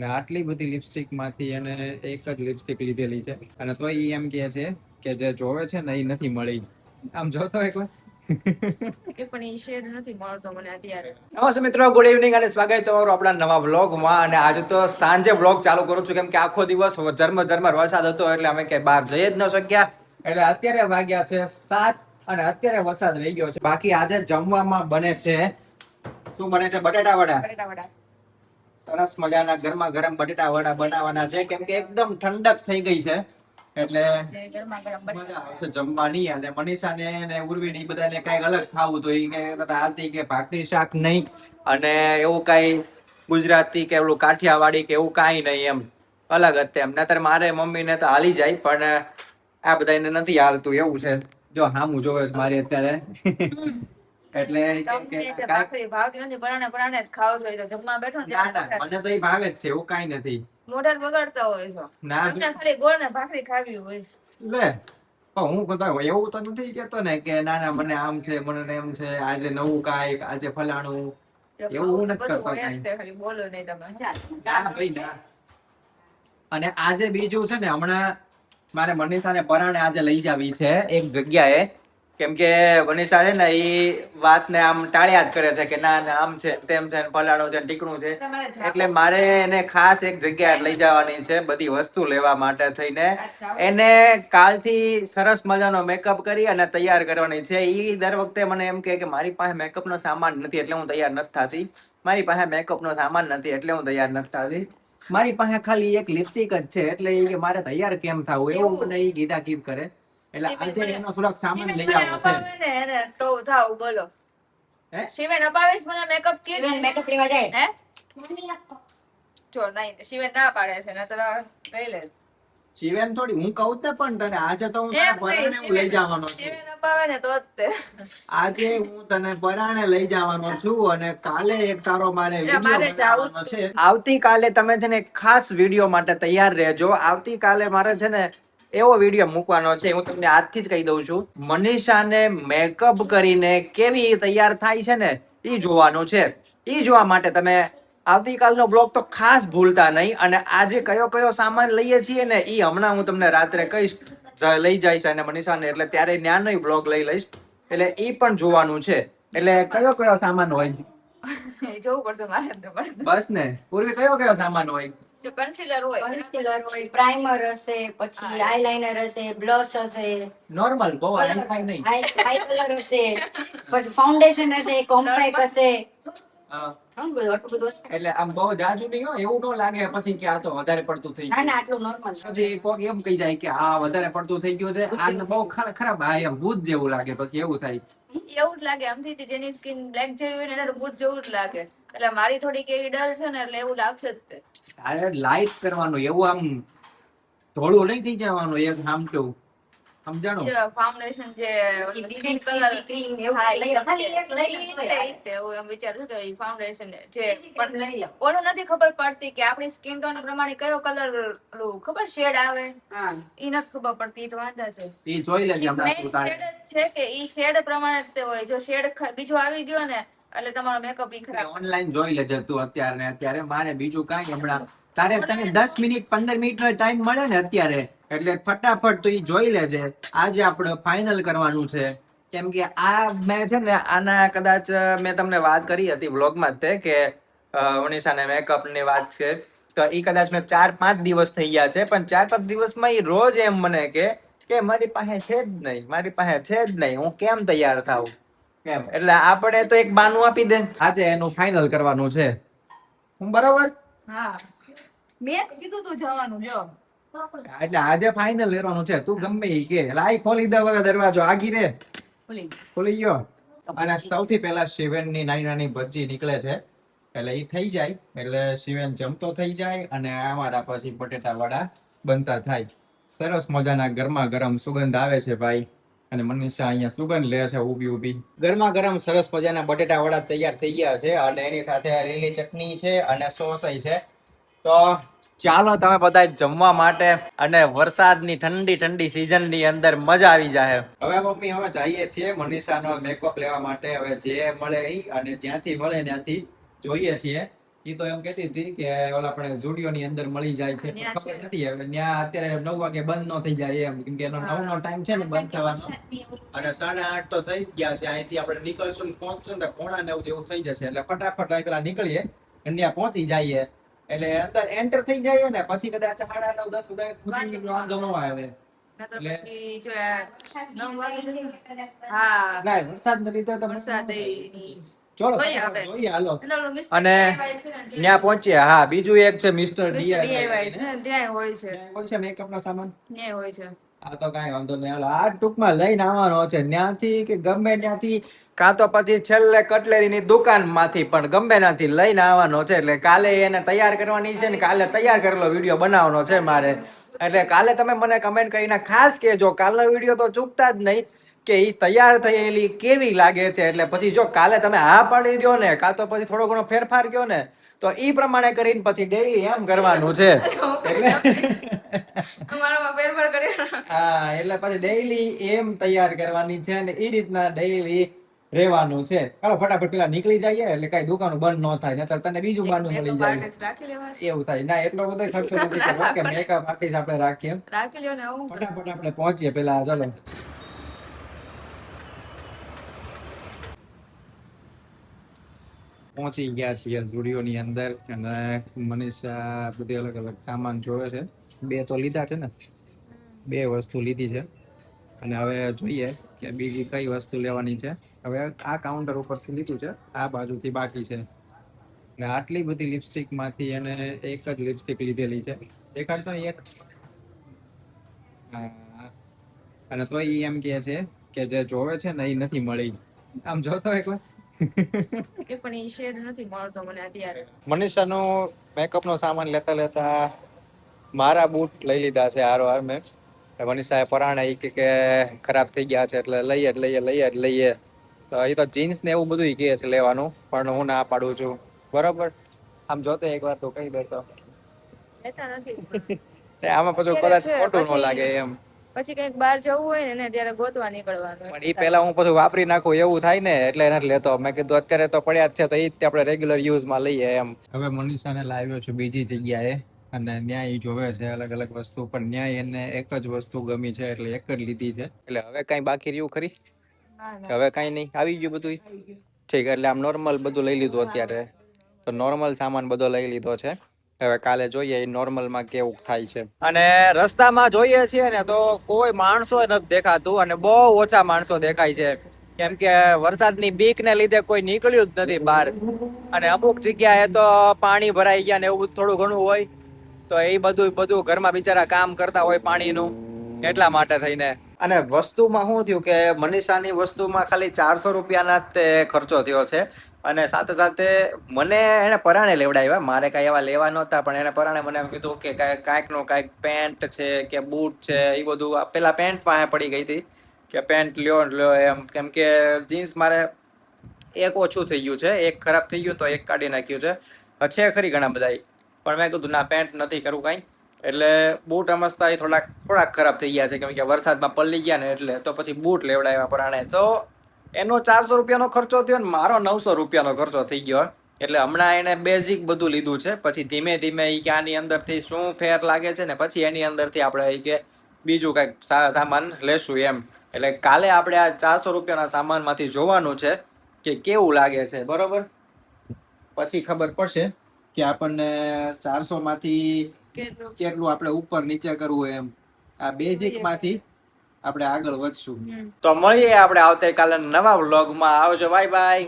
ને આટલી બધી લિપસ્ટિક માંથી એને એક જ લિપસ્ટિક લીધેલી છે અને તો એ એમ કે છે કે જે જોવે છે ને એ નથી મળી. આમ જોતો એકવાર. એ પણ એ શેડ નથી મળતો મને અત્યારે. નમસ્તે મિત્રો, ગુડ ઇવનિંગ અને સ્વાગત તમારું આપણા નવા વ્લોગમાં. અને આજે તો સાંજે વ્લોગ ચાલુ કરું છું કેમ કે આખો દિવસ ઝરમર વરસાદ હતો એટલે અમે કે બહાર જઈ જ ન શક્યા. એટલે અત્યારે વાગ્યા છે 7 અને અત્યારે વરસાદ રહી ગયો છે. બાકી આજે જમવામાં બને છે, શું બને છે? બટેટા વડા. સરસ મજાના ગરમા ગરમ બટેટા વડા બનાવવાના છે કેમ કે એકદમ ઠંડક થઈ ગઈ છે એટલે મજા આવશે જમવાની. અને મનીષાને ને ઉર્વીને બધાને કઈક અલગ ખાવું તો એ કે હાલતી કે ભાખરી શાક નહીં અને એવું કઈ ગુજરાતી કે એવું કાઠિયાવાડી કે એવું કાંઈ નહીં, એમ અલગ જ તેમ. નતર મારે મમ્મીને તો હાલી જાય પણ આ બધાને નથી હાલતું એવું છે. જો હામું જોવે છે મારી અત્યારે. એટલે ભાખરી ભાવતી નથી, પરાણે જ ખાવ છો. જમવા બેઠો ને મને તો એ ભાવે જ છે, એવું કાંઈ નથી. મોઢા બગાડતા હોય છો. તમને ખાલી ગોળ ને ભાખરી ખાવી હોય લે હું કહેતો એવું તો નથી કેતો ને કે ના ના મને આમ છે મને એમ છે, આજે નવું કાંઈક, આજે ફલાણું, એવું હું નથી કરતો કાંઈ. બોલો નહીં તમે. ના ભાઈ ના. અને આજે બીજું છે ને, હમણાં મારે મનીષાને પરાણે આજે લઈ જાવી છે એક જગ્યાએ કેમ કે મનીષા છે ને એ વાતને આમ ટાળ્યા જ કરે છે કે ના ના આમ છે તેમ છે ફલાણું છે ટીકણું છે. એટલે મારે એને ખાસ એક જગ્યાએ લઈ જવાની છે બધી વસ્તુ લેવા માટે થઈને. એને કાલથી સરસ મજાનો મેકઅપ કરી અને તૈયાર કરવાની છે. એ દર વખતે મને એમ કે મારી પાસે મેકઅપનો સામાન નથી એટલે હું તૈયાર નથી થતી, મારી પાસે મેકઅપનો સામાન નથી એટલે હું તૈયાર નથી થતી, મારી પાસે ખાલી એક લિપસ્ટિક જ છે એટલે એ મારે તૈયાર કેમ થવું, એવું મને એ કીધા કીધ કરે. એટલે આજે એનો થોડોક સામાન લઈ આવવો છે. એને તો થાવ બોલો. હે શિવેન અપાવીશ મને મેકઅપ કે મેકઅપ લેવા જાય હે જો નહીં શિવેન ના પાડે છે ને તો લઈ લે. શિવેન થોડી હું કહું તે પણ તને આજે તો હું તને પરાણે હું લઈ જવાનો છું. શિવેન અપાવે ને તો જ તે. આજે હું તને પરાણે લઈ જવાનો છું અને કાલે એક તારો મારે વિડિયો બનાવવાનો છે. આવતીકાલે તમે છે ને ખાસ વિડિયો માટે તૈયાર રહેજો. આવતીકાલે મારે છે ને એવો વિડિયો મૂકવાનો છે, હું તમને આજથી જ કહી દઉં છું. મનીષાને મેકઅપ કરીને કેવી તૈયાર થાય છે ને એ જોવાનું છે. એ જોવા માટે તમે આવતીકાલનો બ્લોગ તો ખાસ ભૂલતા નહીં. અને આજે કયો કયો સામાન લઈએ છીએ ને એ હમણાં હું તમને રાત્રે કહીશ, લઈ જઈશ અને મનીષાને એટલે ત્યારે ન્યાનો બ્લોગ લઈ લઈશ એટલે એ પણ જોવાનું છે. એટલે કયો કયો સામાન હોય જોવું પડશે મારે તો. બસ ને પૂર્વી કયો કયો સામાન હોય? જો કન્સીલર હોય, પ્રાઇમર હશે, પછી આઈલાઇનર હશે, બ્લશ હશે, નોર્મલ, બહુ હાઈ નહીં. આઈ કલર હશે, પછી ફાઉન્ડેશન હશે, કોમ્પેક્ટ હશે. એટલે આમ બહુ જાજુ નહીં હોય એવું ન લાગે પછી કે આ તો વધારે પડતું થઈ ના ગયું. ના આટલું નોર્મલ. પછી કોક એમ કહી જાય કે આ વધારે પડતું થઈ ગયું છે, આ બહુ ખરાબ, આ એમ ભૂત જેવું લાગે પછી એવું થાય. એવું જ લાગે આમથી જેની સ્કિન બ્લેક જેવી હોય ને એને તો બૂટ જેવું જ લાગે. એટલે મારી થોડીક એવી ડલ છે ને એટલે એવું લાગશે જ તે. તારે લાઈટ કરવાનું, એવું આમ ધોળું નહીં થઈ જવાનું એક આમટું, સમજાણું? ફાઉન્ડેશન જે સ્કિન કલર ક્રીમ એવું લઈ લો. ખાલી એક લઈ લો. એવું એમ વિચારું છું કે ફાઉન્ડેશન જે પણ લઈ લો. ઓલું નથી ખબર પડતી કે આપણી સ્કિન ટોન પ્રમાણે કયો કલર ખબર શેડ આવે હા ઈ નથી ખબર પડતી. ઈ તો વાંધા છે. એ જોઈ લેજે હમણાં તું મેઇન તારે. શેડ છે કે ઈ શેડ પ્રમાણે જ તે હોય. જો શેડ બીજો આવી ગયો ને એટલે તમારો મેકઅપ ઈ ખરાબ. ઓનલાઈન જોઈ લેજે તું અત્યારે ને અત્યારે. મારે બીજું કાંઈ હમણાં તારે તને 10 મિનિટ 15 મિનિટનો ટાઈમ મળે ને અત્યારે એટલે ફટાફટ તું ઈ જોઈ લેજે. આજે આપણે ફાઇનલ કરવાનું છે કેમ કે આ મેં છે ને આના કદાચ મેં તમને વાત કરી હતી વ્લોગમાં જ તે કે મનીષાને મેકઅપ ની વાત છે તો ઈ કદાચ મેં 4-5 દિવસ થઈ ગયા છે પણ 4-5 દિવસમાં ઈ રોજ એમ મને કે મારી પાસે છે જ નહીં, મારી પાસે છે જ નહીં, હું કેમ તૈયાર થાઉં કેમ. એટલે આપણે તો એક બાનું આપી દે. આજે એનું ફાઇનલ કરવાનું છે. હું બરાબર? હા મેં કીધું તું જવાનું જો. એટલે આજે ફાઇનલ લેવાનું છે. તું ગમે ઈ કે લાઈ ખોલી દે હવે દરવાજો. આગી રે ખોલી ગયો. અને સૌથી પહેલા શિવેન ની નાની નાની ભજી નીકળે છે એટલે ઈ થઈ જાય એટલે શિવેન જમતો થઈ જાય અને અમારા પછી બટેટા વડા બનતા થાય. સરસ મજાના ગરમા ગરમ સુગંધ આવે છે ભાઈ. અને મનીષા અહીંયા સુગંધ લે છે ઊભી ઊભી. ગરમા ગરમ સરસ મજાના બટેટા વડા તૈયાર થઈ ગયા છે અને એની સાથે લીલી ચટણી છે અને સોસ છે. તો ચાલો તમે બધા જમવા માટે. અને વરસાદની ઠંડી ઠંડી સીઝન ની અંદર મજા આવી જાય. હવે મમ્મી હવે જઈએ છીએ મનીષાનો મેકઅપ લેવા માટે. હવે જે મળે ઈ અને જ્યાંથી મળે ત્યાંથી જોઈએ છીએ ઈ તો એમ કહેતી હતી કે ઓલા આપણે ઝુડિયો ની અંદર મળી જાય છે પણ ન્યા ખબર છે. નથી હવે ત્યાં અત્યારે 9 વાગે બંધ ન થઈ જાય એમ કેમ કે એનો 9 નો ટાઈમ છે ને બંધ થવાનો અને 8:30 તો થઈ જ ગયા છે અહીંથી આપણે નીકળશું ને પહોંચશું ને 8:45 જેવું થઈ જશે એટલે ફટાફટ અહીં પેલા નીકળીએ અને ત્યાં પહોંચી જઈએ એટલે અંદર એન્ટર થઈ જઈએ ને પછી કદાચ 9:30 10 સુધી વાંધો ન આવે નતર એટલે- પછી જો આ 9 વાગે જશે ને. હા ના વરસાદ ને લીધે તો વરસાદ ઈ- ચલો જોઈએ હવે. જોઈએ હાલો અંદર ઓલો Mr. અને DIY છે ને, ત્યાં પહોંચ્યા હા બીજું એક છે મિસ્ટર Mr. DIY છે ને, ત્યાં હોય છે કોઈ છે મેકઅપ નો સામાન ત્યાં હોય છે આ તો કાંઈ વાંધો નહીં હાલો આ ટૂંકમાં લઈને આવવાનો છે ત્યાંથી કે ગમે ત્યાંથી કાં તો પછી છેલ્લે કટલેરીની દુકાનમાંથી પણ ગમે ત્યાંથી લઈને આવવાનો છે એટલે કાલે એને તૈયાર કરવાની છે ને કાલે તૈયાર કરેલો વિડીયો બનાવવાનો છે મારે એટલે કાલે તમે મને કમેન્ટ કરીને ખાસ કહેજો કાલનો વિડીયો તો ચૂકતા જ નહીં કે ઈ તૈયાર થયેલી કેવી લાગે છે એટલે પછી જો કાલે તમે હા પાડી દો ને કાં તો પછી થોડો ઘણો ફેરફાર કયો ને તો ઈ પ્રમાણે કરીને પછી ડેઈલી એમ કરવાનું છે એટલે અમારામાં ફેરફાર કર્યો હા એટલે પછી ડેઈલી એમ તૈયાર કરવાની છે ને ઈ રીતના ડેઈલી રહેવાનું છે ચાલો ફટાફટ પેલા નીકળી જઈએ એટલે કઈ દુકાન બંધ ન થાય નતર તને બીજું બાનું મળી Makeup જાય artist રાખી લેવા છે. એવું થાય ના એટલો બધો ખર્ચો નથી કરવો કે મેકઅપ આર્ટિસ્ટ આપણે રાખીએ એમ. રાખી લ્યો ને આવું ફટાફટ આપણે પહોંચીએ પેલા ચાલો પહોંચી ગયા છીએ સ્ટુડિયો ની અંદર અને મનીષા બધી અલગ અલગ સામાન જોવે છે બે તો લીધા છે ને બે વસ્તુ લીધી છે અને હવે જોઈએ કે બીજી કઈ વસ્તુ લેવાની છે હવે આ કાઉન્ટર ઉપરથી લીધું છે આ બાજુથી બાકી છે ને આટલી બધી લિપસ્ટિક માંથી એને એક જ લિપસ્ટિક લીધેલી છે દેખાડ તો એક હા. અને તો ઈ એમ કહે છે કે જે જોવે છે ને એ નથી મળી આમ જોતો એકવાર એ પણ ઈ શેડ નથી મળતો મને અત્યારે મનીષાનો મેકઅપ નો સામાન લેતા લેતા મારા બૂટ લઈ લીધા છે હારો હાર મેં મનીષાએ પરાણે ઈ કે ખરાબ થઈ ગયા છે એટલે લઈએ તો એ તો જીન્સ ને એવું બધું કહે છે લેવાનું પણ હું ના પાડું છું બરોબર આમ જોતો એકવાર તો કઈ દેતો લેતા નથી આમાં પછી કદાચ છે, ખોટું ન પછી- લાગે એમ પછી કઈક બહાર જવું હોય ને ત્યારે ગોતવા નીકળવાનું પણ ઈ પેલા હું પછી વાપરી નાખું એવું થાય ને એટલે નથી લેતો મેં કીધું અત્યારે તો પડ્યા જ છે તો ઈ જ આપણે રેગ્યુલર યુઝમાં લઈએ એમ હવે મનીષાને લાવ્યો છું બીજી જગ્યાએ અને ન્યાય ઈ જોવે છે અલગ અલગ વસ્તુ પણ ન્યાય એને એક જ વસ્તુ ગમી છે એટલે એક જ લીધી છે એટલે હવે કઈ બાકી રહ્યું ખરી હવે કઈ નહીં આવી ગયું બધું ઠીક એટલે આમ નોર્મલ બધું લઈ લીધું અત્યારે તો નોર્મલ સામાન બધો લઈ લીધો છે હવે કાલે જોઈએ એ નોર્મલમાં કેવું થાય છે અને રસ્તામાં જોઈએ છીએ ને તો કોઈ માણસો નથી દેખાતું અને બહુ ઓછા માણસો દેખાય છે કેમ કે વરસાદની બીક ને લીધે કોઈ નીકળ્યું જ નથી બહાર અને અમુક જગ્યાએ તો પાણી ભરાઈ ગયા ને એવું થોડું ઘણું હોય તો એ બધું ઘરમાં બિચારા કામ કરતા હોય પાણીનું એટલા માટે થઈને અને વસ્તુમાં શું થયું કે મનીષાની વસ્તુમાં ખાલી 400 રૂપિયાના જ તે ખર્ચો થયો છે અને સાથે સાથે મને એને પરાણે લેવડાવ્યા મારે કાંઈ એવા લેવા નહોતા પણ એને પરાણે મને એમ કીધું કે કાંઈક નું કાંઈક પેન્ટ છે કે બૂટ છે એ બધું પેલા પેન્ટ પાસે પડી ગઈ હતી કે પેન્ટ લ્યો એમ કેમ કે જીન્સ મારે એક ઓછું થઈ ગયું છે એક ખરાબ થઈ ગયું તો એક કાઢી નાખ્યું છે ખરી ઘણા બધા પણ મેં કીધું ના પેન્ટ નથી કરવું કાંઈ એટલે બૂટ અમસ્તા એ થોડાક ખરાબ થઈ ગયા છે કેમ કે વરસાદમાં પલળી ગયા ને એટલે તો પછી બૂટ લેવડાવ્યા પરાણે તો એનો 400 રૂપિયાનો ખર્ચો થયો ને મારો 900 રૂપિયાનો ખર્ચો થઈ ગયો એટલે હમણાં એને બેઝિક બધું લીધું છે પછી ધીમે ધીમે ઈ કે આની અંદરથી શું ફેર લાગે છે ને પછી એની અંદરથી આપણે ઈ કે બીજું કંઈક સામાન લેશું એમ એટલે કાલે આપણે આ 400 રૂપિયાના સામાનમાંથી જોવાનું છે કે કેવું લાગે છે બરોબર પછી ખબર પડશે કે આપણને 400 માંથી કેટલું આપણે ઉપર નીચે કરવું એમ આ બેઝિક માંથી આપણે આગળ વધશું તો મળીએ આપણે આવતીકાલે નવા વ્લોગમાં આવજો બાય બાય